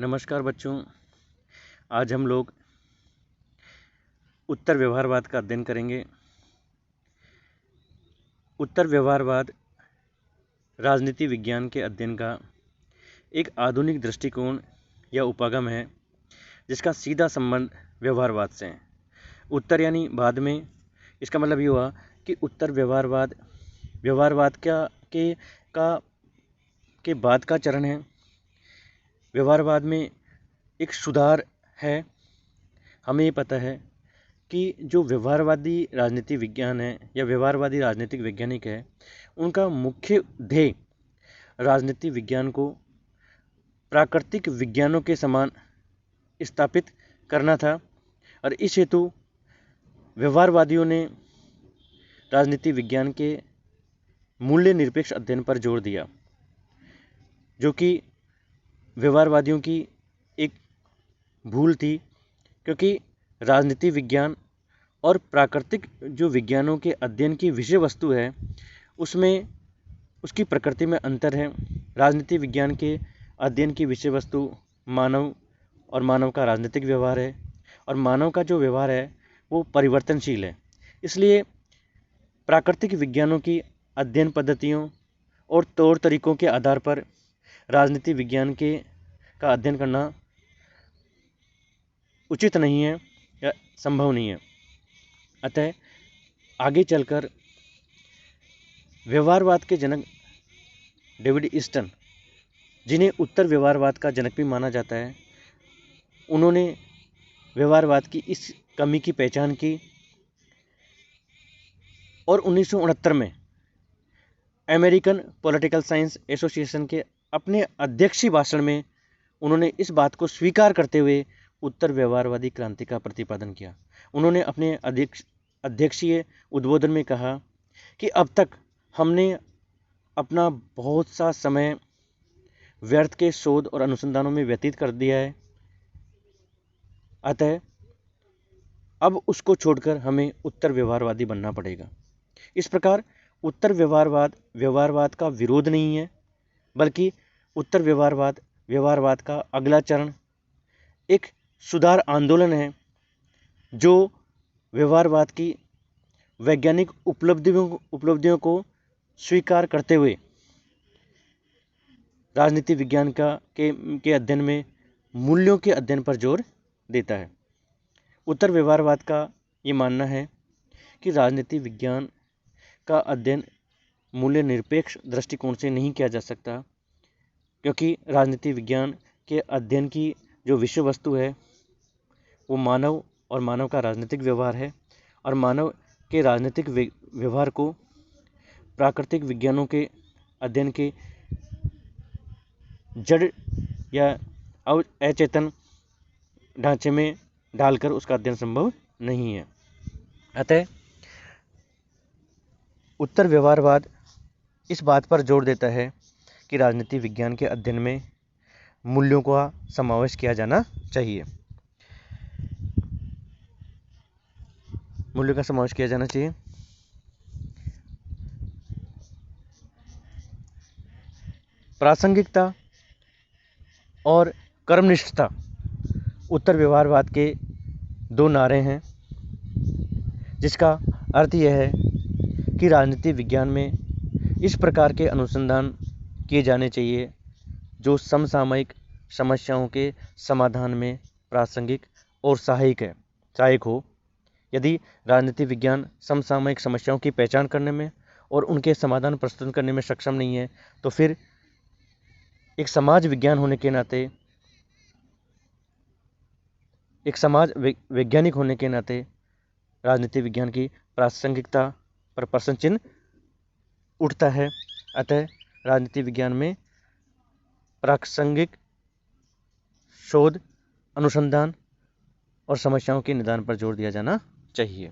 नमस्कार बच्चों। आज हम लोग उत्तर व्यवहारवाद का अध्ययन करेंगे। उत्तर व्यवहारवाद राजनीति विज्ञान के अध्ययन का एक आधुनिक दृष्टिकोण या उपागम है जिसका सीधा संबंध व्यवहारवाद से है। उत्तर यानी बाद में, इसका मतलब ये हुआ कि उत्तर व्यवहारवाद के बाद का चरण है। व्यवहारवाद में एक सुधार है। हमें ये पता है कि जो व्यवहारवादी राजनीति विज्ञान है या व्यवहारवादी राजनीतिक वैज्ञानिक है, उनका मुख्य ध्येय राजनीति विज्ञान को प्राकृतिक विज्ञानों के समान स्थापित करना था और इस हेतु व्यवहारवादियों ने राजनीति विज्ञान के मूल्य निरपेक्ष अध्ययन पर जोर दिया, जो कि व्यवहारवादियों की एक भूल थी, क्योंकि राजनीति विज्ञान और प्राकृतिक जो विज्ञानों के अध्ययन की विषय वस्तु है उसमें उसकी प्रकृति में अंतर है। राजनीति विज्ञान के अध्ययन की विषय वस्तु मानव और मानव का राजनीतिक व्यवहार है और मानव का जो व्यवहार है वो परिवर्तनशील है। इसलिए प्राकृतिक विज्ञानों की अध्ययन पद्धतियों और तौर तरीकों के आधार पर राजनीति विज्ञान का अध्ययन करना उचित नहीं है या संभव नहीं है। अतः आगे चलकर व्यवहारवाद के जनक डेविड ईस्टन, जिन्हें उत्तर व्यवहारवाद का जनक भी माना जाता है, उन्होंने व्यवहारवाद की इस कमी की पहचान की और 1969 में अमेरिकन पॉलिटिकल साइंस एसोसिएशन के अपने अध्यक्षीय भाषण में उन्होंने इस बात को स्वीकार करते हुए उत्तर व्यवहारवादी क्रांति का प्रतिपादन किया। उन्होंने अपने अध्यक्षीय उद्बोधन में कहा कि अब तक हमने अपना बहुत सा समय व्यर्थ के शोध और अनुसंधानों में व्यतीत कर दिया है, अतः अब उसको छोड़कर हमें उत्तर व्यवहारवादी बनना पड़ेगा। इस प्रकार उत्तर व्यवहारवाद का विरोध नहीं है, बल्कि उत्तर व्यवहारवाद का अगला चरण एक सुधार आंदोलन है, जो व्यवहारवाद की वैज्ञानिक उपलब्धियों को स्वीकार करते हुए राजनीति विज्ञान के अध्ययन में मूल्यों के अध्ययन पर जोर देता है। उत्तर व्यवहारवाद का ये मानना है कि राजनीति विज्ञान का अध्ययन मूल्य निरपेक्ष दृष्टिकोण से नहीं किया जा सकता, क्योंकि राजनीति विज्ञान के अध्ययन की जो विषय वस्तु है वो मानव और मानव का राजनीतिक व्यवहार है और मानव के राजनीतिक व्यवहार को प्राकृतिक विज्ञानों के अध्ययन के जड़ या अचेतन ढांचे में डालकर उसका अध्ययन संभव नहीं है। अतः उत्तर व्यवहारवाद इस बात पर जोर देता है कि राजनीति विज्ञान के अध्ययन में मूल्यों का समावेश किया जाना चाहिए। मूल्यों का समावेश किया जाना चाहिए। प्रासंगिकता और कर्मनिष्ठता उत्तर व्यवहारवाद के दो नारे हैं, जिसका अर्थ यह है कि राजनीति विज्ञान में इस प्रकार के अनुसंधान किए जाने चाहिए जो समसामयिक समस्याओं के समाधान में प्रासंगिक और सहायक हो। यदि राजनीति विज्ञान समसामयिक समस्याओं की पहचान करने में और उनके समाधान प्रस्तुत करने में सक्षम नहीं है, तो फिर एक समाज विज्ञान होने के नाते, एक समाज वैज्ञानिक होने के नाते राजनीति विज्ञान की प्रासंगिकता पर प्रश्न चिन्ह उठता है। अतः राजनीति विज्ञान में प्रासंगिक शोध, अनुसंधान और समस्याओं के निदान पर जोर दिया जाना चाहिए।